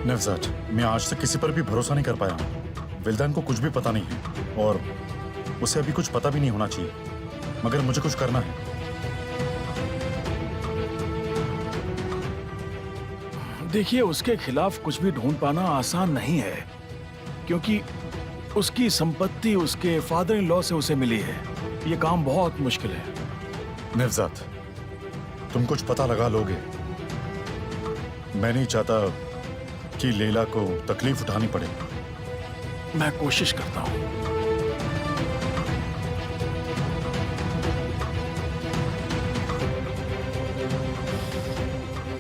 नवजात, मैं आज तक किसी पर भी भरोसा नहीं कर पाया हूँ। विल्दान को कुछ भी पता नहीं है और उसे अभी कुछ पता भी नहीं होना चाहिए, मगर मुझे कुछ करना है। देखिए, उसके खिलाफ कुछ भी ढूंढ पाना आसान नहीं है, क्योंकि उसकी संपत्ति उसके फादर इन लॉ से उसे मिली है। ये काम बहुत मुश्किल है। नवजात, तुम कुछ पता लगा लोगे। मैं नहीं चाहता कि लैला को तकलीफ उठानी पड़े। मैं कोशिश करता हूं।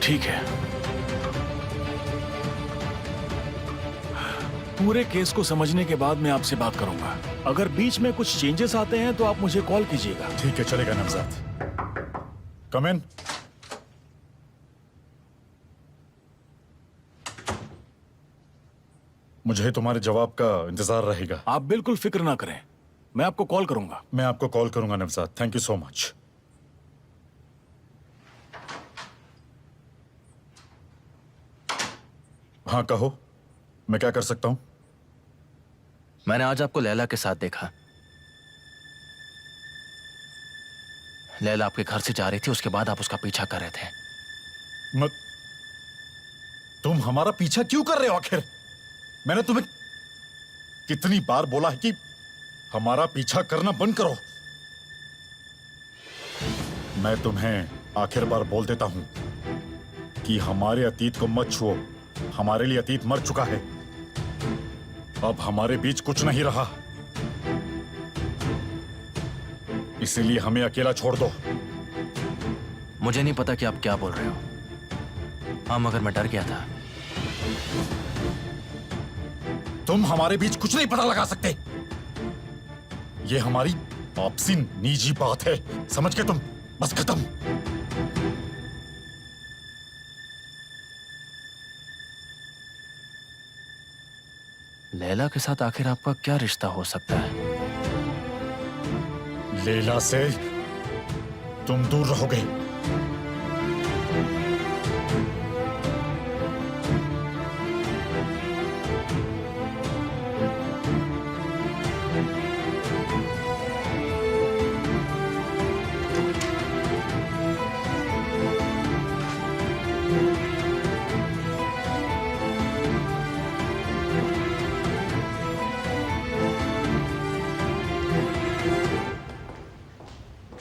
ठीक है, पूरे केस को समझने के बाद मैं आपसे बात करूंगा। अगर बीच में कुछ चेंजेस आते हैं तो आप मुझे कॉल कीजिएगा। ठीक है, चलेगा नवजात। कम इन। मुझे तुम्हारे जवाब का इंतजार रहेगा। आप बिल्कुल फिक्र ना करें, मैं आपको कॉल करूंगा। मैं आपको कॉल करूंगा नवजात। Thank you so much. हाँ कहो, मैं क्या कर सकता हूं? मैंने आज आपको लैला के साथ देखा। लैला आपके घर से जा रही थी, उसके बाद आप उसका पीछा कर रहे थे। तुम हमारा पीछा क्यों कर रहे हो आखिर? मैंने तुम्हें कितनी बार बोला है कि हमारा पीछा करना बंद करो। मैं तुम्हें आखिर बार बोल देता हूं कि हमारे अतीत को मत छुओ। हमारे लिए अतीत मर चुका है। अब हमारे बीच कुछ नहीं रहा, इसीलिए हमें अकेला छोड़ दो। मुझे नहीं पता कि आप क्या बोल रहे हो। हाँ, मगर मैं डर गया था। तुम हमारे बीच कुछ नहीं पता लगा सकते। ये हमारी आपसी निजी बात है, समझ गए तुम? बस खत्म। लैला के साथ आखिर आपका क्या रिश्ता हो सकता है? लैला से तुम दूर रहोगे।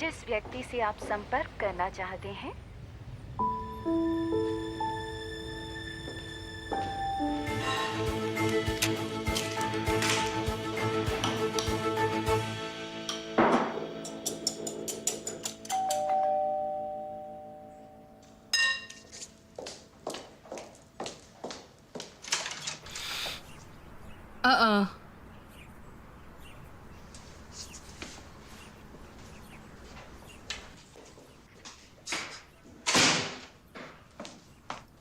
जिस व्यक्ति से आप संपर्क करना चाहते हैं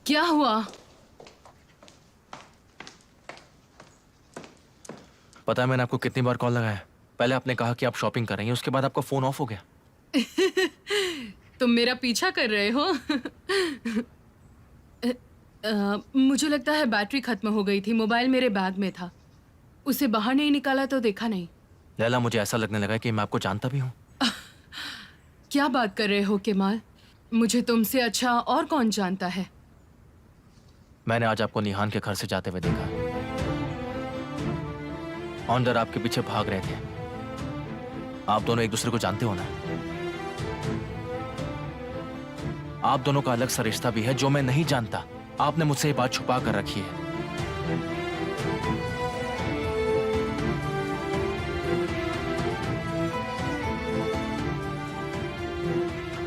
क्या हुआ? पता है मैंने आपको कितनी बार कॉल लगाया। पहले आपने कहा कि आप शॉपिंग कर रही हैं, उसके बाद आपका फोन ऑफ हो गया। तुम मेरा पीछा कर रहे हो? मुझे लगता है बैटरी खत्म हो गई थी। मोबाइल मेरे बैग में था, उसे बाहर नहीं निकाला तो देखा नहीं। लैला, मुझे ऐसा लगने लगा कि मैं आपको जानता भी हूँ। क्या बात कर रहे हो केमाल? मुझे तुमसे अच्छा और कौन जानता है? मैंने आज आपको निहान के घर से जाते हुए देखा। ऑनर आपके पीछे भाग रहे थे। आप दोनों एक दूसरे को जानते हो ना? आप दोनों का अलग सा रिश्ता भी है जो मैं नहीं जानता। आपने मुझसे ये बात छुपा कर रखी है।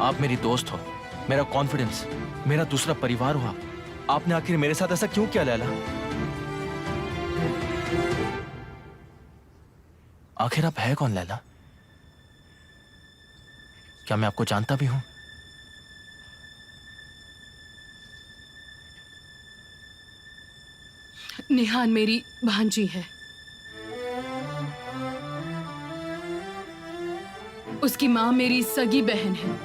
आप मेरी दोस्त हो, मेरा कॉन्फिडेंस, मेरा दूसरा परिवार हो। आपने आखिर मेरे साथ ऐसा क्यों किया लैला? आखिर आप है कौन लैला? क्या मैं आपको जानता भी हूं? निहान मेरी भांजी है। उसकी माँ मेरी सगी बहन है।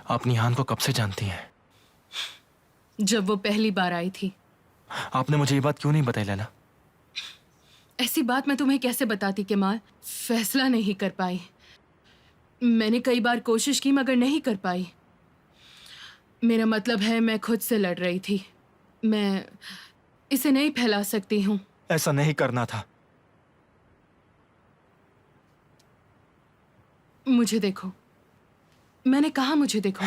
आप निहान को कब से जानती हैं? जब वो पहली बार आई थी। आपने मुझे ये बात क्यों नहीं बताई लैला? ऐसी बात मैं तुम्हें कैसे बताती केमाल? फैसला नहीं कर पाई। मैंने कई बार कोशिश की मगर नहीं कर पाई। मेरा मतलब है मैं खुद से लड़ रही थी। मैं इसे नहीं फैला सकती हूँ। ऐसा नहीं करना था। मुझे देखो, मैंने कहा मुझे देखो।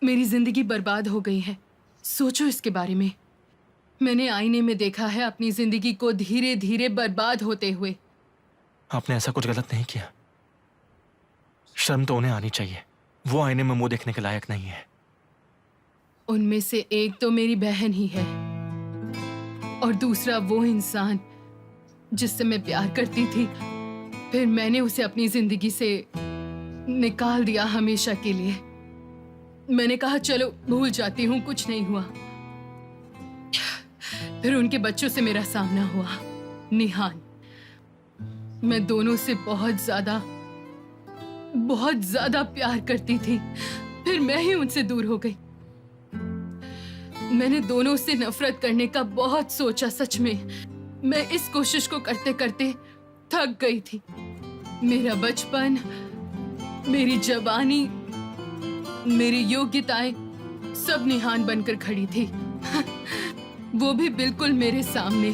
मेरी जिंदगी बर्बाद हो गई है। सोचो इसके बारे में। मैंने आईने में देखा है अपनी जिंदगी को धीरे धीरे बर्बाद होते हुए। आपने ऐसा कुछ गलत नहीं किया। शर्म तो उन्हें आनी चाहिए। वो आईने में मुंह देखने के लायक नहीं है। उनमें से एक तो मेरी बहन ही है और दूसरा वो इंसान जिससे मैं प्यार करती थी। फिर मैंने उसे अपनी जिंदगी से निकाल दिया हमेशा के लिए। मैंने कहा चलो भूल जाती हूँ, कुछ नहीं हुआ। फिर उनके बच्चों से मेरा सामना हुआ, निहान। मैं दोनों से बहुत ज्यादा प्यार करती थी। फिर मैं ही उनसे दूर हो गई। मैंने दोनों से नफरत करने का बहुत सोचा। सच में मैं इस कोशिश को करते करते थक गई थी। मेरा बचपन, मेरी जवानी, मेरी योग्यताएं सब निहान बनकर खड़ी थी। वो भी बिल्कुल मेरे सामने।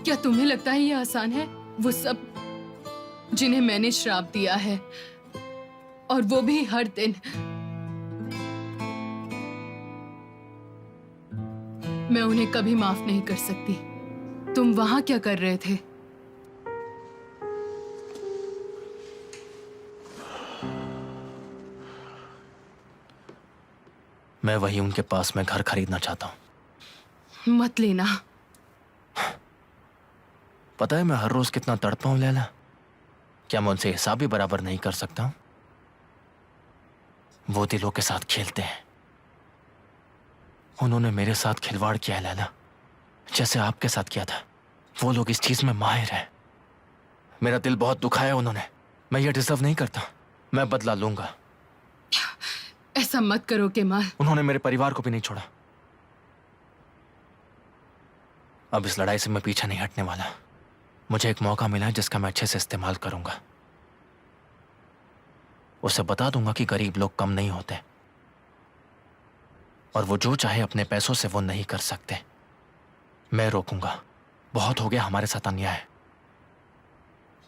क्या तुम्हें लगता है ये आसान है? वो सब जिन्हें मैंने श्राप दिया है, और वो भी हर दिन। मैं उन्हें कभी माफ नहीं कर सकती। तुम वहां क्या कर रहे थे? मैं वही उनके पास में घर खरीदना चाहता हूं। मत लेना। पता है मैं हर रोज कितना तड़पा हूं लैला। क्या मैं उनसे हिसाब भी बराबर नहीं कर सकता हूं? वो दिलों के साथ खेलते हैं। उन्होंने मेरे साथ खिलवाड़ किया है लैला, जैसे आपके साथ किया था। वो लोग इस चीज में माहिर हैं। मेरा दिल बहुत दुखाया उन्होंने। मैं ये डिजर्व नहीं करता। मैं बदला लूंगा। ऐसा मत करो केमाल। उन्होंने मेरे परिवार को भी नहीं छोड़ा। अब इस लड़ाई से मैं पीछे नहीं हटने वाला। मुझे एक मौका मिला है जिसका मैं अच्छे से इस्तेमाल करूंगा। उसे बता दूंगा कि गरीब लोग कम नहीं होते और वो जो चाहे अपने पैसों से वो नहीं कर सकते। मैं रोकूंगा। बहुत हो गया हमारे साथ अन्याय।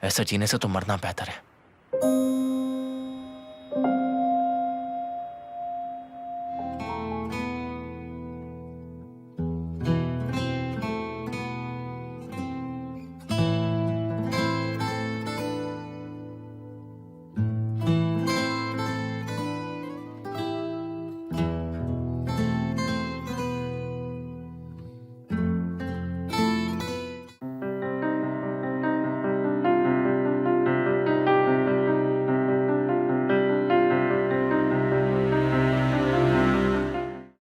ऐसे जीने से तो मरना बेहतर है।